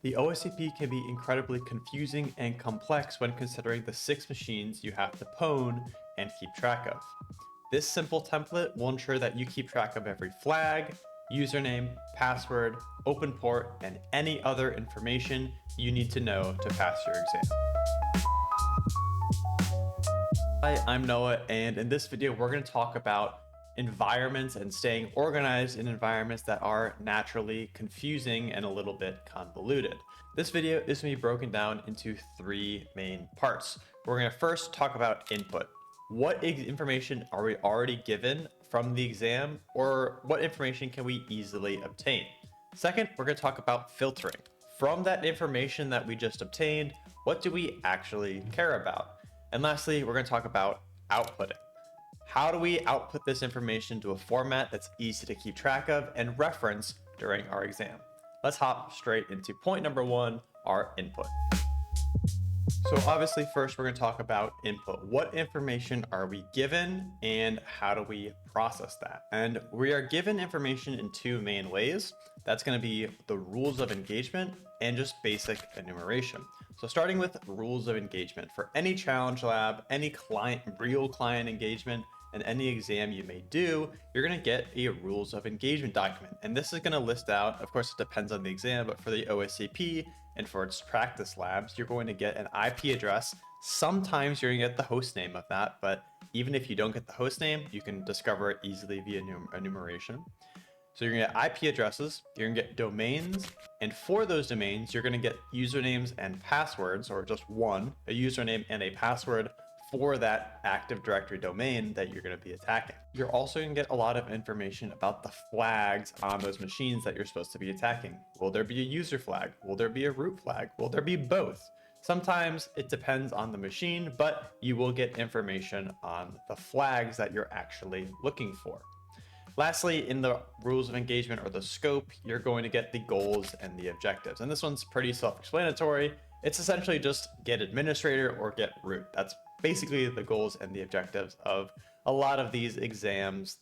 The OSCP can be incredibly confusing and complex when considering the 6 machines you have to pwn and keep track of. This simple template will ensure that you keep track of every flag, username, password, open port, and any other information you need to know to pass your exam. Hi, I'm Noah, and in this video, we're going to talk about environments and staying organized in environments that are naturally confusing and a little bit convoluted. This video is going to be broken down into 3 main parts. We're going to first talk about input. What information are we already given from the exam, or what information can we easily obtain? Second, we're going to talk about filtering. From that information that we just obtained, what do we actually care about? And lastly, we're going to talk about outputting. How do we output this information to a format that's easy to keep track of and reference during our exam? Let's hop straight into point number 1, our input. So obviously first we're going to talk about input. What information are we given and how do we process that? And we are given information in 2 main ways. That's going to be the rules of engagement and just basic enumeration. So starting with rules of engagement, for any challenge lab, any real client engagement, and any exam you may do, you're going to get a rules of engagement document. And this is going to list out, of course, it depends on the exam, but for the OSCP and for its practice labs, you're going to get an IP address. Sometimes you're going to get the host name of that, but even if you don't get the host name, you can discover it easily via enumeration. So you're going to get IP addresses, you're going to get domains, and for those domains, you're going to get usernames and passwords, or just one, a username and a password for that Active Directory domain that you're going to be attacking. You're also going to get a lot of information about the flags on those machines that you're supposed to be attacking. Will there be a user flag? Will there be a root flag? Will there be both? Sometimes it depends on the machine, but you will get information on the flags that you're actually looking for. Lastly, in the rules of engagement or the scope, you're going to get the goals and the objectives. And this one's pretty self-explanatory. It's essentially just get administrator or get root. That's basically the goals and the objectives of a lot of these exams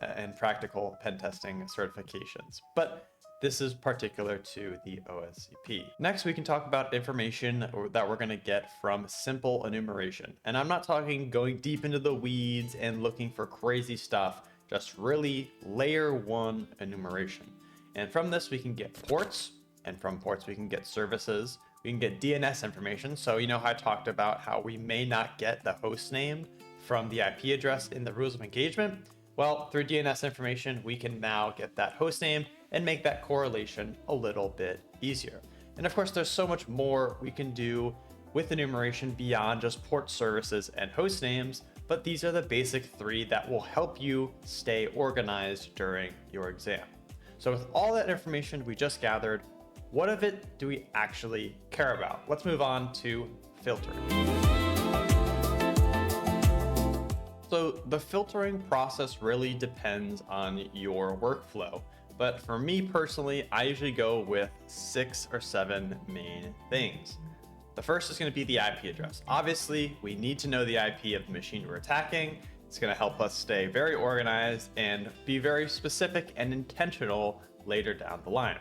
and practical pen testing certifications. But this is particular to the OSCP. Next, we can talk about information that we're going to get from simple enumeration. And I'm not talking going deep into the weeds and looking for crazy stuff, just really layer 1 enumeration. And from this, we can get ports, and from ports, we can get services. We can get DNS information. So you know how I talked about how we may not get the host name from the IP address in the rules of engagement? Well, through DNS information, we can now get that host name and make that correlation a little bit easier. And of course, there's so much more we can do with enumeration beyond just port services and host names, but these are the basic 3 that will help you stay organized during your exam. So with all that information we just gathered, what of it do we actually care about? Let's move on to filtering. So the filtering process really depends on your workflow. But for me personally, I usually go with 6 or 7 main things. The first is going to be the IP address. Obviously, we need to know the IP of the machine we're attacking. It's going to help us stay very organized and be very specific and intentional later down the line.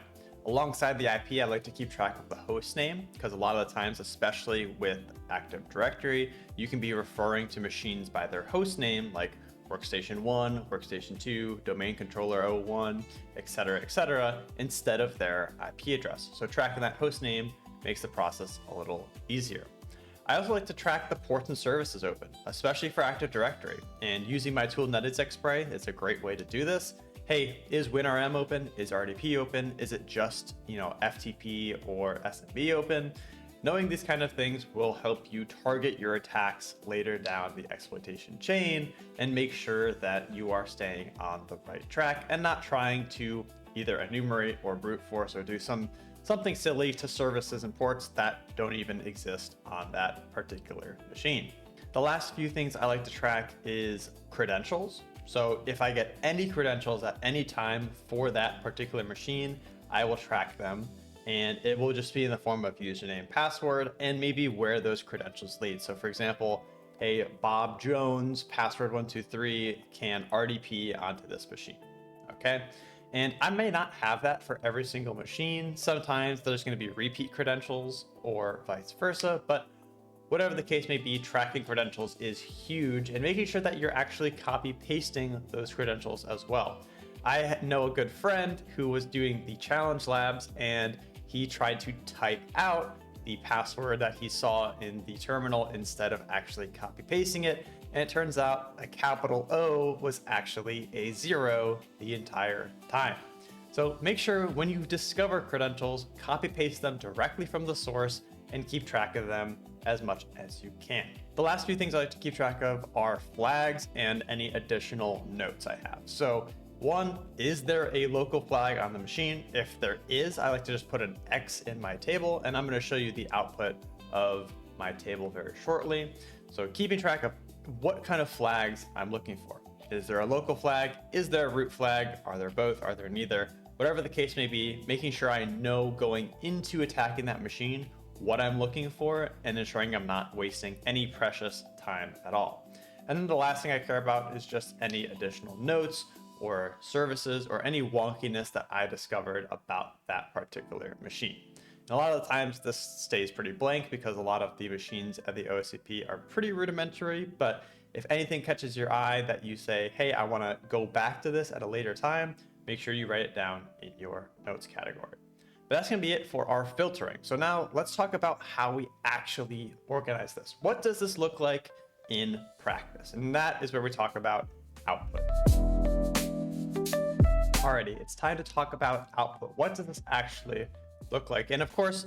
Alongside the IP, I like to keep track of the host name because a lot of the times, especially with Active Directory, you can be referring to machines by their host name, like Workstation 1, Workstation 2, Domain Controller 01, etc., instead of their IP address. So tracking that host name makes the process a little easier. I also like to track the ports and services open, especially for Active Directory. And using my tool NetExec is a great way to do this. Hey, is WinRM open? Is RDP open? Is it just, FTP or SMB open? Knowing these kind of things will help you target your attacks later down the exploitation chain and make sure that you are staying on the right track and not trying to either enumerate or brute force or do something silly to services and ports that don't even exist on that particular machine. The last few things I like to track is credentials. So if I get any credentials at any time for that particular machine, I will track them, and it will just be in the form of username, password, and maybe where those credentials lead. So for example, hey, Bob Jones, password 123 can RDP onto this machine. Okay. And I may not have that for every single machine. Sometimes there's going to be repeat credentials or vice versa, but whatever the case may be, tracking credentials is huge, and making sure that you're actually copy pasting those credentials as well. I know a good friend who was doing the challenge labs, and he tried to type out the password that he saw in the terminal instead of actually copy pasting it. And it turns out a capital O was actually a 0 the entire time. So make sure when you discover credentials, copy paste them directly from the source and keep track of them as much as you can. The last few things I like to keep track of are flags and any additional notes I have. So one, is there a local flag on the machine? If there is, I like to just put an X in my table, and I'm going to show you the output of my table very shortly. So keeping track of what kind of flags I'm looking for. Is there a local flag? Is there a root flag? Are there both? Are there neither? Whatever the case may be, making sure I know going into attacking that machine what I'm looking for and ensuring I'm not wasting any precious time at all. And then the last thing I care about is just any additional notes or services or any wonkiness that I discovered about that particular machine. And a lot of the times this stays pretty blank because a lot of the machines at the OSCP are pretty rudimentary, but if anything catches your eye that you say, hey, I want to go back to this at a later time, make sure you write it down in your notes category. But that's going to be it for our filtering. So now let's talk about how we actually organize this. What does this look like in practice? And that is where we talk about output. Alrighty, it's time to talk about output. What does this actually look like? And of course,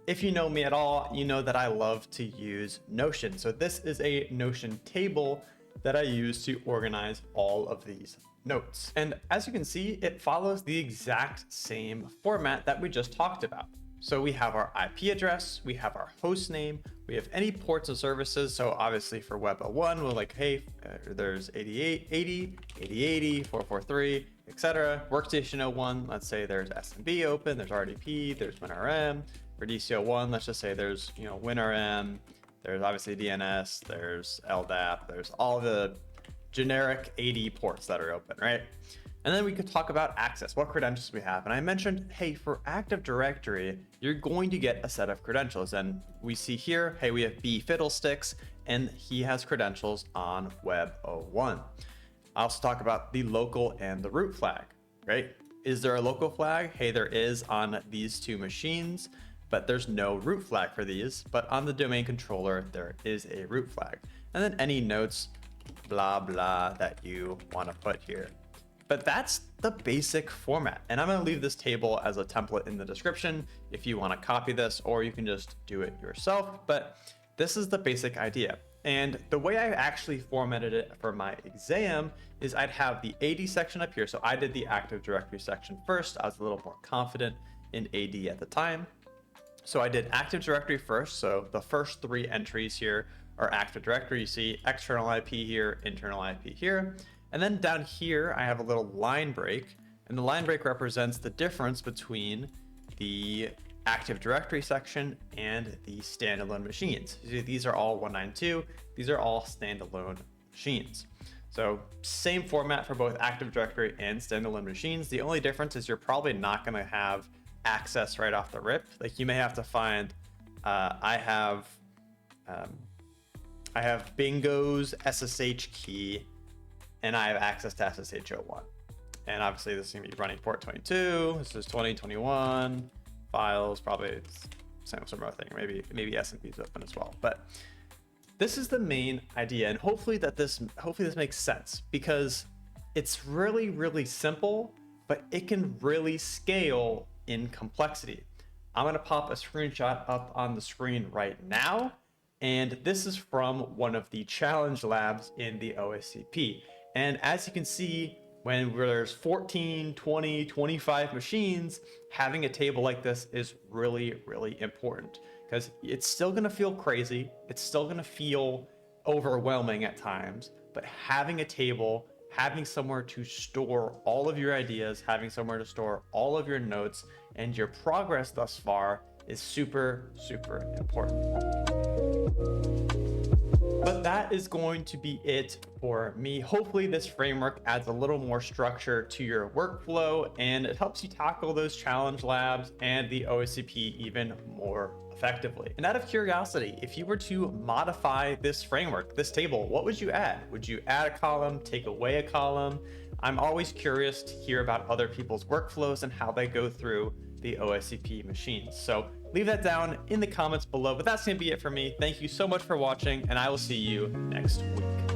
if you know me at all, you know that I love to use Notion. So this is a Notion table that I use to organize all of these notes. And as you can see, it follows the exact same format that we just talked about. So we have our IP address, we have our host name, we have any ports and services. So obviously for Web 01, we're like, hey, there's 8880, 8080, 443, etc. Workstation 01, let's say there's SMB open, there's RDP, there's WinRM. For DC01, let's just say there's, WinRM, there's obviously DNS, there's LDAP, there's all the generic 80 ports that are open, right? And then we could talk about access, what credentials we have. And I mentioned, hey, for Active Directory, you're going to get a set of credentials. And we see here, hey, we have B Fiddlesticks, and he has credentials on Web 01. I also talk about the local and the root flag, right? Is there a local flag? Hey, there is on these two machines, but there's no root flag for these. But on the domain controller, there is a root flag. And then any notes, blah, blah, that you want to put here. But that's the basic format. And I'm going to leave this table as a template in the description if you want to copy this, or you can just do it yourself. But this is the basic idea. And the way I actually formatted it for my exam is I'd have the AD section up here. So I did the Active Directory section first. I was a little more confident in AD at the time. So I did Active Directory first. So the first three entries here are Active Directory. You see external IP here, internal IP here. And then down here, I have a little line break, and the line break represents the difference between the Active Directory section and the standalone machines. These are all 192. These are all standalone machines. So same format for both Active Directory and standalone machines. The only difference is you're probably not going to have access right off the rip. Like you may have to find, I have Bingo's SSH key, and I have access to SSH01. And obviously this is gonna be running port 22. This is 2021 files, probably some other thing. Maybe SMP is open as well. But this is the main idea, and hopefully this makes sense, because it's really, really simple, but it can really scale in complexity. I'm gonna pop a screenshot up on the screen right now, and this is from one of the challenge labs in the OSCP. And as you can see, when there's 14, 20, 25 machines, having a table like this is really, really important, because it's still gonna feel crazy. It's still gonna feel overwhelming at times, but having a table, having somewhere to store all of your ideas, having somewhere to store all of your notes and your progress thus far is super, super important. But that is going to be it for me. Hopefully this framework adds a little more structure to your workflow and it helps you tackle those challenge labs and the OSCP even more effectively. And out of curiosity, if you were to modify this framework, this table, what would you add? Would you add a column, take away a column? I'm always curious to hear about other people's workflows and how they go through the OSCP machines. So leave that down in the comments below. But that's going to be it for me. Thank you so much for watching, and I will see you next week.